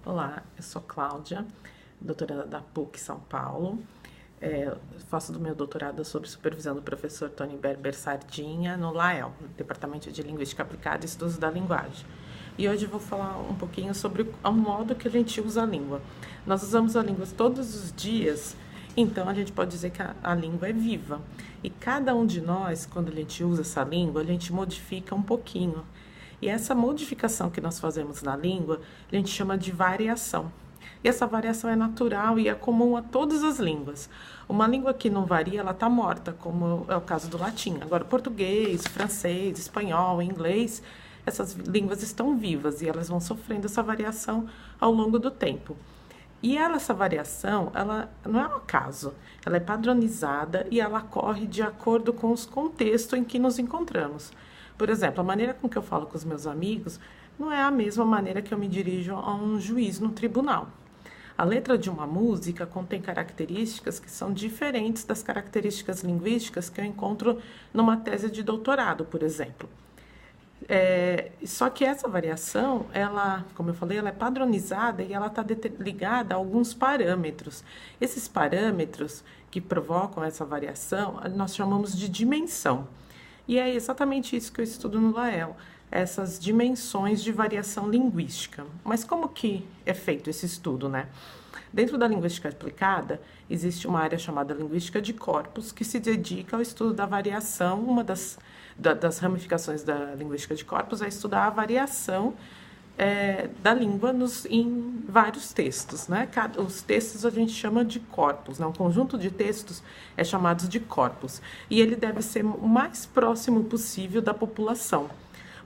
Olá, eu sou Cláudia, doutoranda da PUC São Paulo. Faço do meu doutorado sob supervisão do professor Tony Berber Sardinha, no LAEL, no Departamento de Linguística Aplicada e Estudos da Linguagem. E hoje eu vou falar um pouquinho sobre o modo que a gente usa a língua. Nós usamos a língua todos os dias, então a gente pode dizer que a língua é viva. E cada um de nós, quando a gente usa essa língua, a gente modifica um pouquinho. E essa modificação que nós fazemos na língua, a gente chama de variação. E essa variação é natural e é comum a todas as línguas. Uma língua que não varia, ela está morta, como é o caso do latim. Agora, português, francês, espanhol, inglês, essas línguas estão vivas e elas vão sofrendo essa variação ao longo do tempo. E essa variação, ela não é um acaso, ela é padronizada e ela ocorre de acordo com os contextos em que nos encontramos. Por exemplo, a maneira com que eu falo com os meus amigos não é a mesma maneira que eu me dirijo a um juiz no tribunal. A letra de uma música contém características que são diferentes das características linguísticas que eu encontro numa tese de doutorado, por exemplo. Só que essa variação, ela, como eu falei, ela é padronizada e ela está ligada a alguns parâmetros. Esses parâmetros que provocam essa variação, nós chamamos de dimensão. E é exatamente isso que eu estudo no LAEL, essas dimensões de variação linguística. Mas como que é feito esse estudo, né? Dentro da linguística aplicada, existe uma área chamada linguística de corpos, que se dedica ao estudo da variação. Uma das ramificações da linguística de corpos é estudar a variação da língua em vários textos, né? Os textos a gente chama de corpos, né? Um conjunto de textos é chamado de corpos. E ele deve ser o mais próximo possível da população.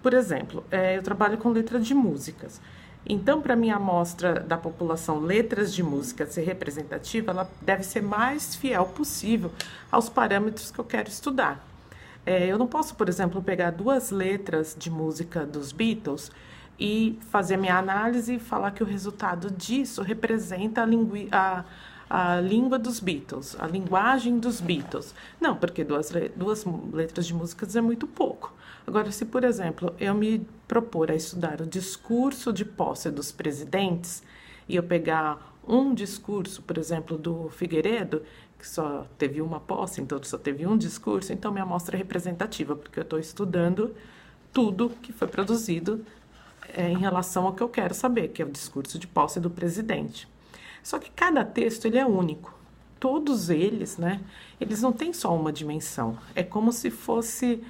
Por exemplo, eu trabalho com letra de músicas. Então, para minha amostra da população letras de música ser representativa, ela deve ser mais fiel possível aos parâmetros que eu quero estudar. Eu não posso, por exemplo, pegar duas letras de música dos Beatles e fazer minha análise e falar que o resultado disso representa a língua dos Beatles, a linguagem dos Beatles. Não, porque duas letras de músicas é muito pouco. Agora, se, por exemplo, eu me propor a estudar o discurso de posse dos presidentes e eu pegar um discurso, por exemplo, do Figueiredo, que só teve uma posse, então só teve um discurso, então minha amostra é representativa, porque eu estou estudando tudo que foi produzido em relação ao que eu quero saber, que é o discurso de posse do presidente. Só que cada texto ele é único. Todos eles, né? Eles não têm só uma dimensão. É como se fosse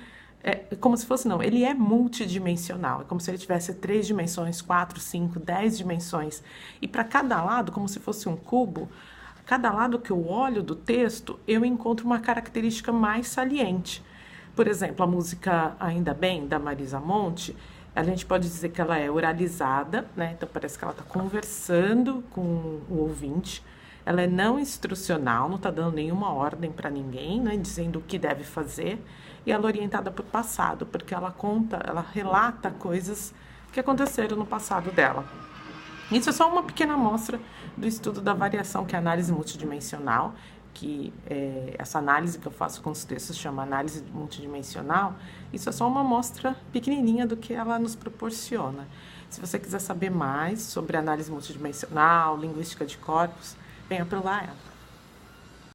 não, ele é multidimensional. É como se ele tivesse 3 dimensões, 4, 5, 10 dimensões. E para cada lado, como se fosse um cubo, cada lado que eu olho do texto, eu encontro uma característica mais saliente. Por exemplo, a música Ainda Bem, da Marisa Monte, a gente pode dizer que ela é oralizada, né? Então parece que ela está conversando com o ouvinte. Ela é não instrucional, não está dando nenhuma ordem para ninguém, né? Dizendo o que deve fazer. E ela é orientada por passado, porque ela relata coisas que aconteceram no passado dela. Isso é só uma pequena amostra do estudo da variação, que é a análise multidimensional, que essa análise que eu faço com os textos chama análise multidimensional. Isso é só uma amostra pequenininha do que ela nos proporciona. Se você quiser saber mais sobre análise multidimensional, linguística de corpos, venha para o LAEL.